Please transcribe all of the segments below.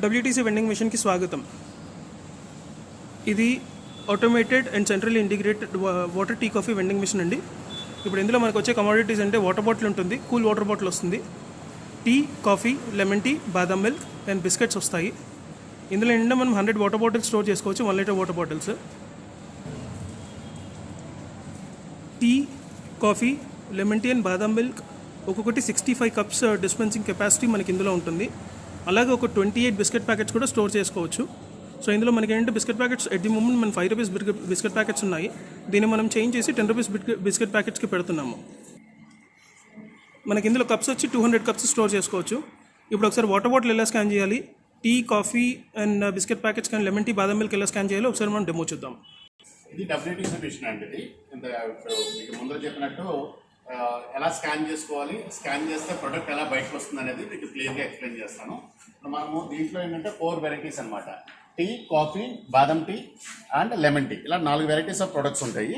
WTC vending మిషన్కి స్వాగతం. ఇది automated and centrally integrated water tea coffee vending machine అండి. ఇప్పుడు ఇందులో మనకు వచ్చే కమోడిటీస్ అంటే వాటర్ బాటిల్ ఉంటుంది, కూల్ వాటర్ బాటిల్ వస్తుంది, tea, coffee, lemon tea, badam milk and biscuits వస్తాయి. ఇందులో నిండా మనం 100 వాటర్ బాటిల్స్ స్టోర్ చేసుకోవచ్చు, 1 litre water bottles. Tea, coffee, lemon tea and badam milk ఒక్కొక్కటి 65 కప్స్ డిస్పెన్సింగ్ కెపాసిటీ మనకి ఇందులో ఉంటుంది. అలాగే ఒక 28 బిస్కెట్ ప్యాకెట్స్ కూడా స్టోర్ చేసుకోవచ్చు. సో ఇందులో మనకి ఏంటంటే biscuit packets at the moment మన 5 రూపీస్ బిస్కెట్ ప్యాకెట్స్ ఉన్నాయి. దీన్ని మనం చేంజ్ చేసి 10 రూపీస్ బిస్కెట్ ప్యాకెట్స్కి పెడుతున్నాము. మనకి ఇందులో కప్స్ వచ్చి 200 కప్స్ స్టోర్ చేసుకోవచ్చు. ఇప్పుడు ఒకసారి వాటర్ బాటిల్ ఎలా స్కాన్ చేయాలి, tea, coffee and biscuit packets కానీ లెమన్ టీ, బాదం మిల్క్ ఎలా స్కాన్ చేయాలో ఒకసారి మనం డెమో చూద్దాం. ఇది WTC మిషన్ అంటే మీకు ముందర చెప్పినట్టు ఎలా స్కాన్ చేసుకోవాలి, స్కాన్ చేస్తే ప్రొడక్ట్ ఎలా బయటకు వస్తుంది అనేది మీకు క్లియర్గా ఎక్స్ప్లెయిన్ చేస్తాను. మనము దీంట్లో ఏంటంటే 4 వెరైటీస్ అనమాట. టీ, కాఫీ, బాదం టీ అండ్ లెమన్ టీ, ఇలా 4 వెరైటీస్ ఆఫ్ ప్రొడక్ట్స్ ఉంటాయి.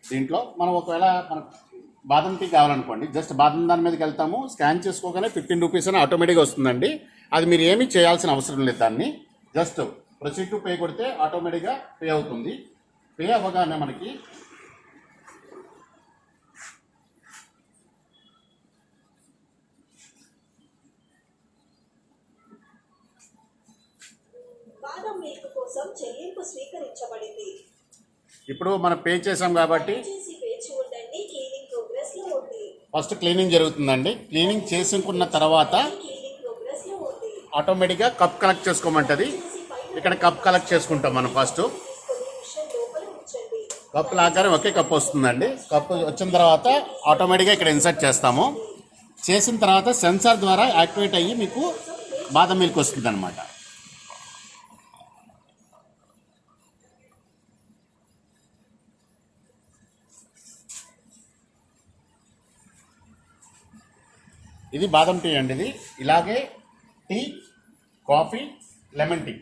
దీంట్లో మనం ఒకవేళ మనకు బాదం టీ కావాలనుకోండి, జస్ట్ బాదం దాని మీదకి వెళ్తాము, స్కాన్ చేసుకోగానే 15 రూపీస్ అని ఆటోమేటిక్గా వస్తుందండి. అది మీరు ఏమీ చేయాల్సిన అవసరం లేదు. దాన్ని జస్ట్ ప్రొసీడ్ టు పే కొడితే ఆటోమేటిక్గా పే అవుతుంది. పే అవ్వగానే మనకి ఇప్పుడు మనం పే చేసాం కాబట్టి ఫస్ట్ క్లీనింగ్ జరుగుతుందండి. క్లీనింగ్ చేసుకున్న తర్వాత ఆటోమేటిక్గా కప్ కలెక్ట్ చేసుకోమంటుంది. ఇక్కడ కప్ కలెక్ట్ చేసుకుంటాం మనం. ఫస్ట్ కప్ లాగానే ఒకే కప్ వస్తుందండి. కప్ వచ్చిన తర్వాత ఆటోమేటిక్గా ఇక్కడ ఇన్సర్ట్ చేస్తాము. చేసిన తర్వాత సెన్సార్ ద్వారా యాక్టివేట్ అయ్యి మీకు బాదం మిల్క్ వస్తుంది అనమాట. ఇది బాదం టీ అండి. ఇది ఇలాగే టీ, కాఫీ, లెమన్ టీ,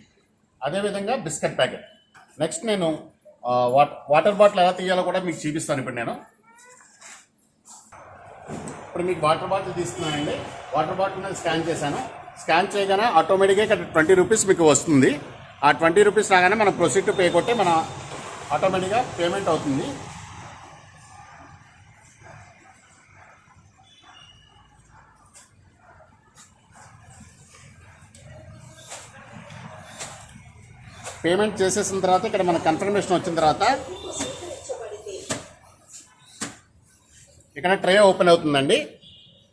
అదేవిధంగా బిస్కెట్ ప్యాకెట్. నెక్స్ట్ నేను వాటర్ బాటిల్ ఎలా తీయాలో కూడా మీకు చూపిస్తాను. ఇప్పుడు మీకు వాటర్ బాటిల్ తీస్తున్నానండి. వాటర్ బాటిల్ మీద స్కాన్ చేశాను. స్కాన్ చేయగానే ఆటోమేటిక్గా ఇక్కడ 20 రూపీస్ మీకు వస్తుంది. ఆ 20 రూపీస్ రాగానే మనం ప్రొసీడ్ టు పే కొట్టే మన ఆటోమేటిక్గా పేమెంట్ అవుతుంది. పేమెంట్ చేసేసిన తర్వాత ఇక్కడ మన కన్ఫర్మేషన్ వచ్చిన తర్వాత ఇక్కడ ట్రే ఓపెన్ అవుతుందండి.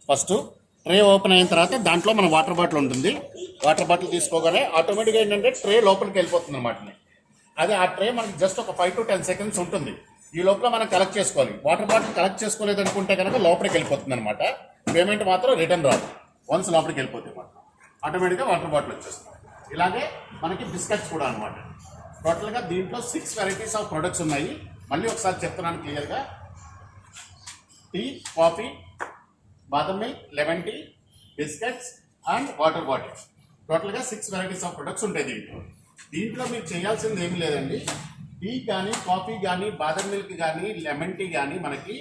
ఫస్ట్ ట్రే ఓపెన్ అయిన తర్వాత దాంట్లో మన వాటర్ బాటిల్ ఉంటుంది. వాటర్ బాటిల్ తీసుకోగానే ఆటోమేటిక్గా ఏంటంటే ట్రే లోపలికి వెళ్ళిపోతుంది అనమాట. అది ఆ ట్రే మనకి జస్ట్ ఒక 5 to 10 సెకండ్స్ ఉంటుంది. ఈ లోపల మనం కలెక్ట్ చేసుకోవాలి. వాటర్ బాటిల్ కలెక్ట్ చేసుకోలేదు అనుకుంటే కనుక లోపలికి వెళ్ళిపోతుంది అనమాట. పేమెంట్ మాత్రం రిటర్న్ రాదు. వన్స్ లోపలికి వెళ్ళిపోతే మాత్రం ఆటోమేటిక్గా వాటర్ బాటిల్ వచ్చేస్తుంది. ఇలాగే మనకి బిస్కెట్స్ కూడా అనమాట. టోటల్గా దీంట్లో 6 వెరైటీస్ ఆఫ్ ప్రొడక్ట్స్ ఉన్నాయి. మళ్ళీ ఒకసారి చెప్తున్నాను క్లియర్గా. Tea, coffee, badam milk, lemon tea, biscuits and water bottles. టోటల్గా 6 వెరైటీస్ ఆఫ్ ప్రొడక్ట్స్ ఉంటాయి దీంట్లో మీరు చేయాల్సింది ఏమి లేదండి. టీ కానీ, కాఫీ కానీ, బాదం మిల్క్ కానీ, లెమన్ టీ కానీ మనకి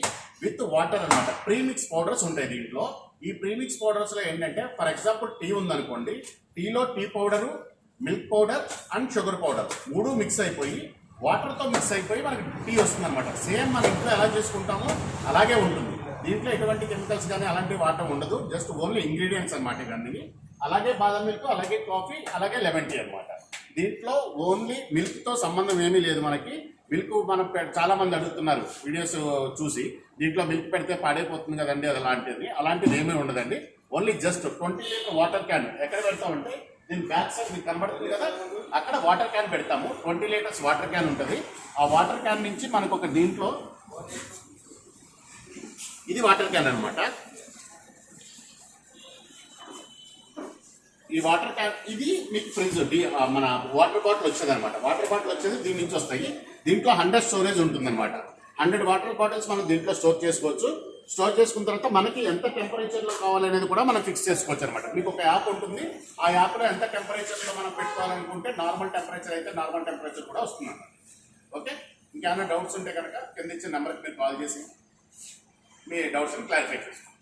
విత్ వాటర్ అనమాట ప్రీమిక్స్ పౌడర్స్ ఉంటాయి దీంట్లో. ఈ ప్రీమిక్స్ పౌడర్స్లో ఏంటంటే ఫర్ ఎగ్జాంపుల్ టీ ఉందనుకోండి, టీలో tea powder, milk powder and sugar powder 3 mix అయిపోయి వాటర్తో మిక్స్ అయిపోయి మనకి టీ వస్తుంది అనమాట. సేమ్ మన ఇంట్లో ఎలా చేసుకుంటామో అలాగే ఉంటుంది. దీంట్లో ఎటువంటి కెమికల్స్ కానీ అలాంటివి వాటర్ ఉండదు. జస్ట్ ఓన్లీ ఇంగ్రీడియంట్స్ అనమాట ఇవన్నీ. అలాగే బాదం మిల్క్, అలాగే కాఫీ, అలాగే లెమన్ టీ అనమాట. దీంట్లో ఓన్లీ మిల్క్తో సంబంధం ఏమీ లేదు మనకి. మిల్క్ మనం చాలా మంది అడుగుతున్నారు వీడియోస్ చూసి, దీంట్లో మిల్క్ పెడితే పాడైపోతుంది కదండి అలాంటిది ఏమీ ఉండదండి. Only just 20 litre water can ఎక్కడ పెడతామంటే దీని బ్యాక్ సైడ్ మీకు కనబడుతుంది కదా, అక్కడ వాటర్ క్యాన్ పెడతాము. 20 లీటర్స్ వాటర్ క్యాన్ ఉంటుంది. ఆ వాటర్ క్యాన్ నుంచి మనకు ఒక దీంట్లో ఇది వాటర్ క్యాన్ అనమాట. ఈ వాటర్ క్యాన్ ఇది మీకు ఫ్రిడ్జ్ మన వాటర్ బాటిల్ వచ్చేది అనమాట. వాటర్ బాటిల్ వచ్చేది దీని నుంచి వస్తాయి. దీంట్లో 100 స్టోరేజ్ ఉంటుంది అనమాట. 100 వాటర్ బాటిల్స్ మనం దీంట్లో స్టోర్ చేసుకోవచ్చు. స్టోర్ చేసుకున్న తర్వాత మనకి ఎంత టెంపరేచర్లో కావాలనేది కూడా మనం ఫిక్స్ చేసుకోవచ్చు అనమాట. మీకు ఒక యాప్ ఉంటుంది. ఆ యాప్లో ఎంత టెంపరేచర్లో మనం పెట్టుకోవాలనుకుంటే నార్మల్ టెంపరేచర్ అయితే నార్మల్ టెంపరేచర్ కూడా వస్తుంది అన్నమాట. ఓకే, ఇంకేమైనా డౌట్స్ ఉంటే కనుక కింద ఇచ్చిన నెంబర్కి మీరు కాల్ చేసి మీ డౌట్స్ని క్లారిఫై చేసుకోండి.